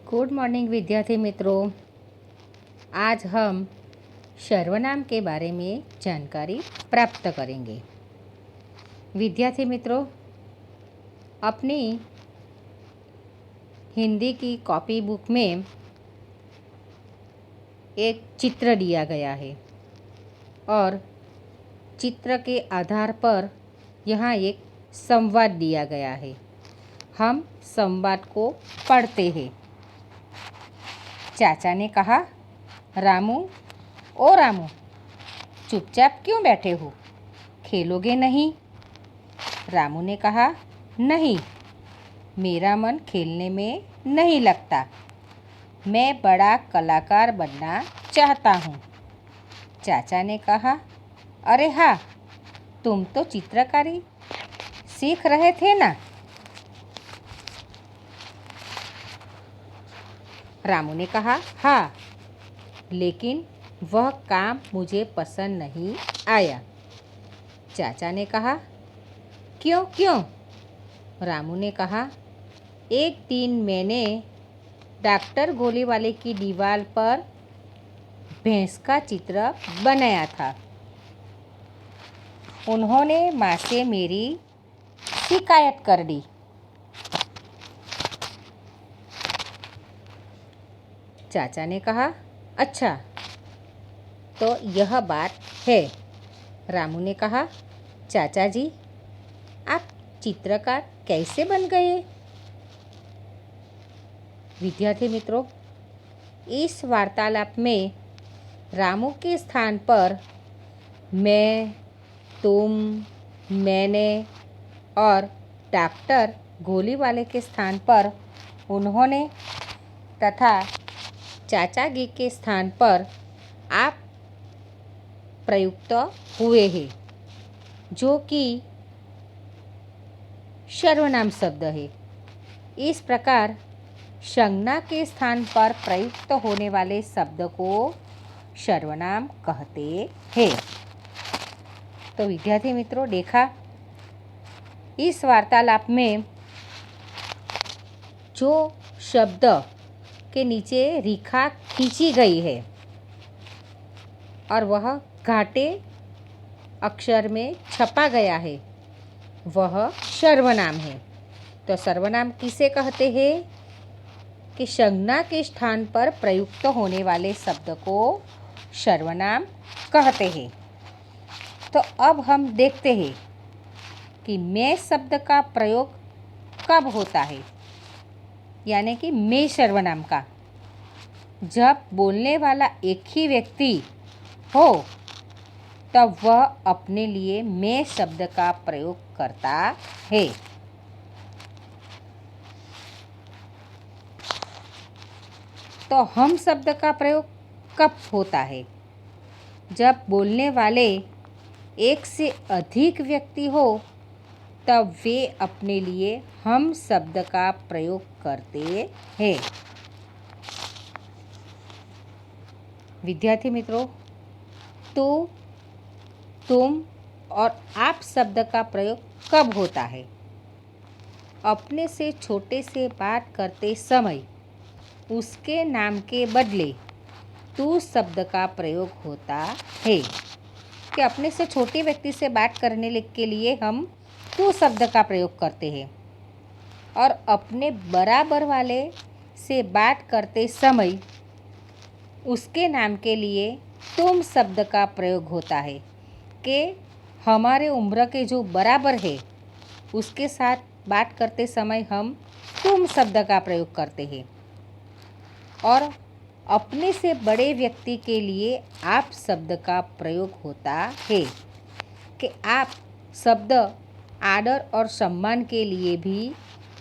Good morning विद्यार्थी मित्रों। आज हम सर्वनाम के बारे में जानकारी प्राप्त करेंगे। विद्यार्थी मित्रों, अपनी हिंदी की कॉपी बुक में एक चित्र दिया गया है और चित्र के आधार पर यहाँ एक संवाद दिया गया है। हम संवाद को पढ़ते हैं। चाचा ने कहा, रामू, ओ रामू, चुपचाप क्यों बैठे हो? खेलोगे नहीं? रामू ने कहा, नहीं, मेरा मन खेलने में नहीं लगता। मैं बड़ा कलाकार बनना चाहता हूँ। चाचा ने कहा, अरे हाँ, तुम तो चित्रकारी सीख रहे थे ना? रामू ने कहा, हाँ, लेकिन वह काम मुझे पसंद नहीं आया। चाचा ने कहा, क्यों क्यों? रामू ने कहा, एक दिन मैंने डॉक्टर गोलीवाले की दीवार पर भैंस का चित्र बनाया था। उन्होंने माँ से मेरी शिकायत कर दी। चाचा ने कहा, अच्छा, तो यह बात है। रामू ने कहा, चाचा जी, आप चित्रकार कैसे बन गए? विद्यार्थी मित्रों, इस वार्तालाप में रामू के स्थान पर मैं, तुम, मैंने और डॉक्टर गोलीवाले के स्थान पर उन्होंने तथा चाचा जी के स्थान पर आप प्रयुक्त हुए हैं, जो कि सर्वनाम शब्द है। इस प्रकार संज्ञा के स्थान पर प्रयुक्त होने वाले शब्द को सर्वनाम कहते हैं। तो विद्यार्थी मित्रों, देखा, इस वार्तालाप में जो शब्द के नीचे रेखा खींची गई है और वह घाटे अक्षर में छपा गया है, वह सर्वनाम है। तो सर्वनाम किसे कहते हैं? कि संज्ञा के स्थान पर प्रयुक्त होने वाले शब्द को सर्वनाम कहते हैं। तो अब हम देखते हैं कि मैं शब्द का प्रयोग कब होता है, यानी कि मैं सर्वनाम का। जब बोलने वाला एक ही व्यक्ति हो तब वह अपने लिए मैं शब्द का प्रयोग करता है। तो हम शब्द का प्रयोग कब होता है? जब बोलने वाले एक से अधिक व्यक्ति हो तब वे अपने लिए हम शब्द का प्रयोग करते हैं। विद्यार्थी मित्रों, तो तुम और आप शब्द का प्रयोग कब होता है? अपने से छोटे से बात करते समय उसके नाम के बदले तू शब्द का प्रयोग होता है। कि अपने से छोटे व्यक्ति से बात करने के लिए हम तू शब्द का प्रयोग करते हैं और अपने बराबर वाले से बात करते समय उसके नाम के लिए तुम शब्द का प्रयोग होता है। कि हमारे उम्र के जो बराबर है उसके साथ बात करते समय हम तुम शब्द का प्रयोग करते हैं और अपने से बड़े व्यक्ति के लिए आप शब्द का प्रयोग होता है। कि आप शब्द आदर और सम्मान के लिए भी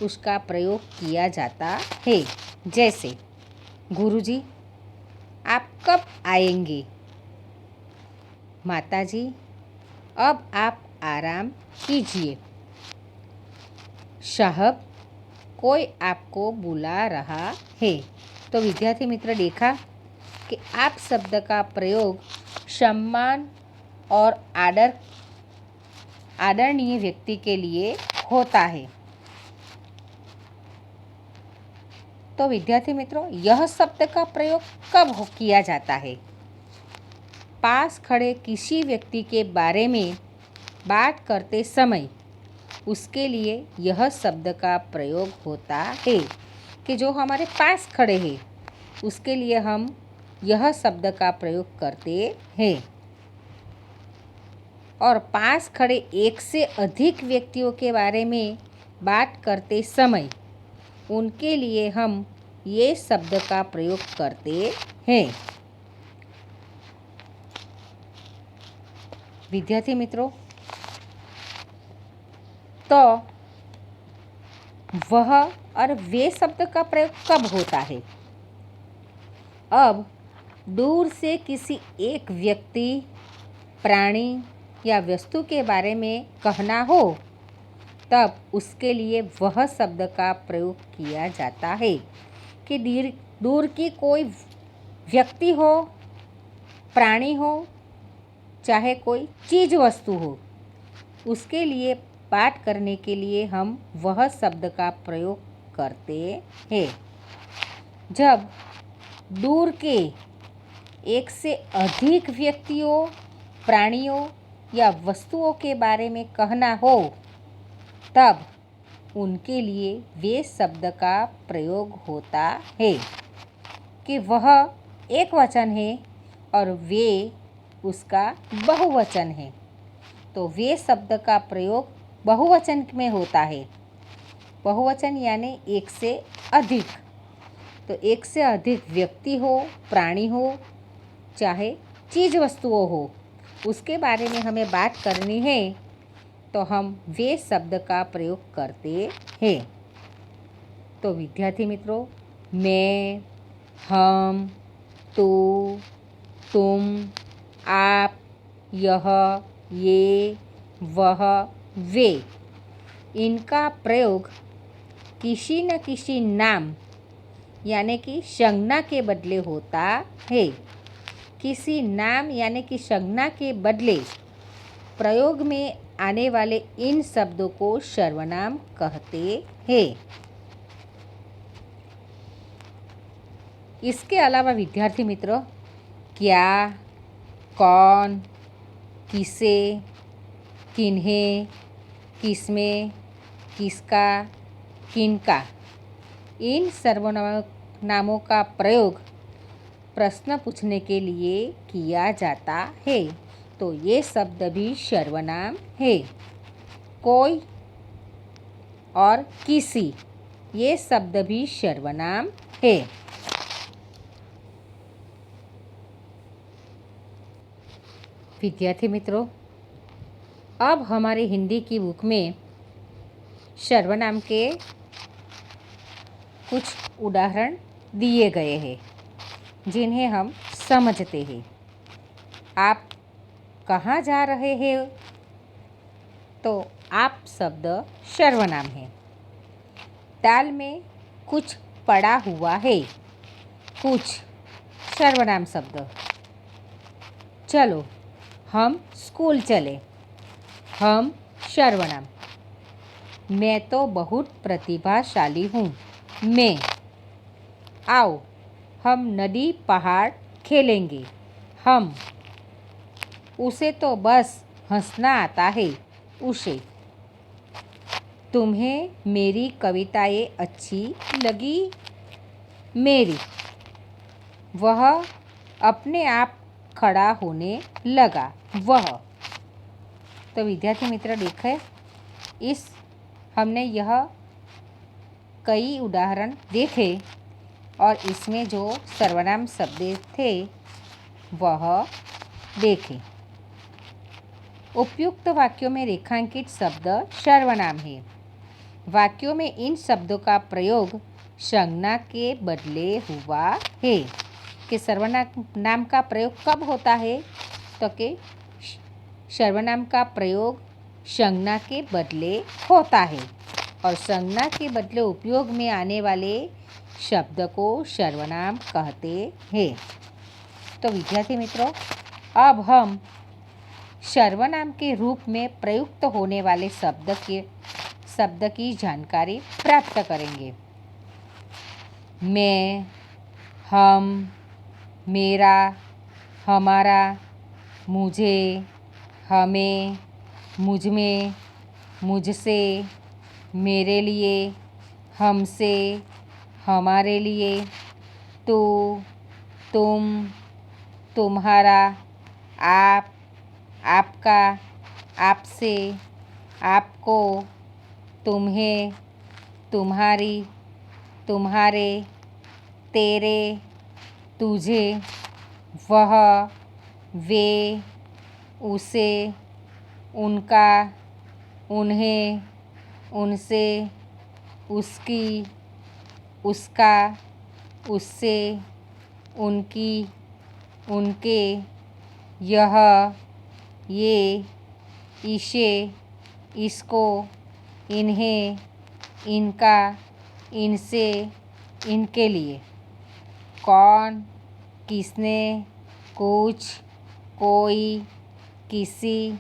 उसका प्रयोग किया जाता है। जैसे, गुरुजी, आप कब आएंगे? माताजी, अब आप आराम कीजिए। साहब, कोई आपको बुला रहा है। तो विद्यार्थी मित्र, देखा कि आप शब्द का प्रयोग सम्मान और आदरणीय व्यक्ति के लिए होता है। तो विद्यार्थी मित्रों, यह शब्द का प्रयोग कब किया जाता है? पास खड़े किसी व्यक्ति के बारे में बात करते समय उसके लिए यह शब्द का प्रयोग होता है। कि जो हमारे पास खड़े हैं उसके लिए हम यह शब्द का प्रयोग करते हैं। और पास खड़े एक से अधिक व्यक्तियों के बारे में बात करते समय उनके लिए हम ये शब्द का प्रयोग करते हैं। विद्यार्थी मित्रों, तो वह और वे शब्द का प्रयोग कब होता है? अब दूर से किसी एक व्यक्ति, प्राणी या वस्तु के बारे में कहना हो तब उसके लिए वह शब्द का प्रयोग किया जाता है। कि दूर की कोई व्यक्ति हो, प्राणी हो, चाहे कोई चीज़ वस्तु हो, उसके लिए बात करने के लिए हम वह शब्द का प्रयोग करते हैं। जब दूर के एक से अधिक व्यक्तियों, प्राणियों या वस्तुओं के बारे में कहना हो तब उनके लिए वे शब्द का प्रयोग होता है। कि वह एक वचन है और वे उसका बहुवचन है, तो वे शब्द का प्रयोग बहुवचन में होता है। बहुवचन यानी एक से अधिक। तो एक से अधिक व्यक्ति हो, प्राणी हो, चाहे चीज़ वस्तुओं हो, उसके बारे में हमें बात करनी है तो हम वे शब्द का प्रयोग करते हैं। तो विद्यार्थी मित्रों, मैं, हम, तू, तुम, आप, यह, ये, वह, वे, इनका प्रयोग किसी न किसी नाम यानी कि संज्ञा के बदले होता है। किसी नाम यानी कि संज्ञा के बदले प्रयोग में आने वाले इन शब्दों को सर्वनाम कहते हैं। इसके अलावा विद्यार्थी मित्रों, क्या, कौन, किसे, किन्हें, किसमें, किसका, किनका, इन सर्वनामों का प्रयोग प्रश्न पूछने के लिए किया जाता है। तो ये शब्द भी सर्वनाम है। कोई और किसी, ये शब्द भी सर्वनाम है। विद्यार्थी मित्रों, अब हमारे हिंदी की बुक में सर्वनाम के कुछ उदाहरण दिए गए हैं जिन्हें हम समझते हैं। आप कहाँ जा रहे हैं? तो आप शब्द सर्वनाम है। दाल में कुछ पड़ा हुआ है, कुछ सर्वनाम शब्द। चलो हम स्कूल चले, हम सर्वनाम। मैं तो बहुत प्रतिभाशाली हूँ, मैं। आओ हम नदी पहाड़ खेलेंगे, हम। उसे तो बस हंसना आता है, उसे। तुम्हें मेरी कविताएं अच्छी लगी, मेरी। वह अपने आप खड़ा होने लगा, वह। तो विद्यार्थी मित्र देखें, इस हमने यह कई उदाहरण देखे और इसमें जो सर्वनाम शब्द थे वह देखें। उपयुक्त वाक्यों में रेखांकित शब्द सर्वनाम है। वाक्यों में इन शब्दों का प्रयोग संज्ञा के बदले हुआ है। कि सर्वनाम का प्रयोग कब होता है? तो कि सर्वनाम का प्रयोग संज्ञा के बदले होता है और संज्ञा के बदले उपयोग में आने वाले शब्द को सर्वनाम कहते हैं। तो विद्यार्थी मित्रों, अब हम सर्वनाम के रूप में प्रयुक्त होने वाले शब्द की जानकारी प्राप्त करेंगे। मैं, हम, मेरा, हमारा, मुझे, हमें, मुझमें, मुझसे, मेरे लिए, हमसे, हमारे लिए, तू, तुम, तुम्हारा, आप, आपका, आपसे, आपको, तुम्हें, तुम्हारी, तुम्हारे, तेरे, तुझे, वह, वे, उसे, उनका, उन्हें, उनसे, उसकी, उसका, उससे, उनकी, उनके, यह, ये, इसे, इसको, इन्हें, इनका, इनसे, इनके लिए। कौन, किसने, कुछ, कोई, किसी,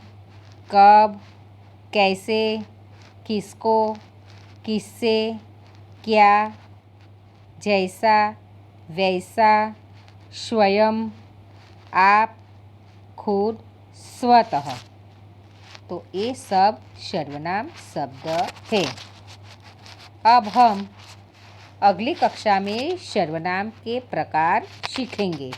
कब, कैसे, किसको, किससे, क्या, जैसा, वैसा, स्वयं, आप, खुद, स्वतः। तो ये सब सर्वनाम शब्द है। अब हम अगली कक्षा में सर्वनाम के प्रकार सीखेंगे।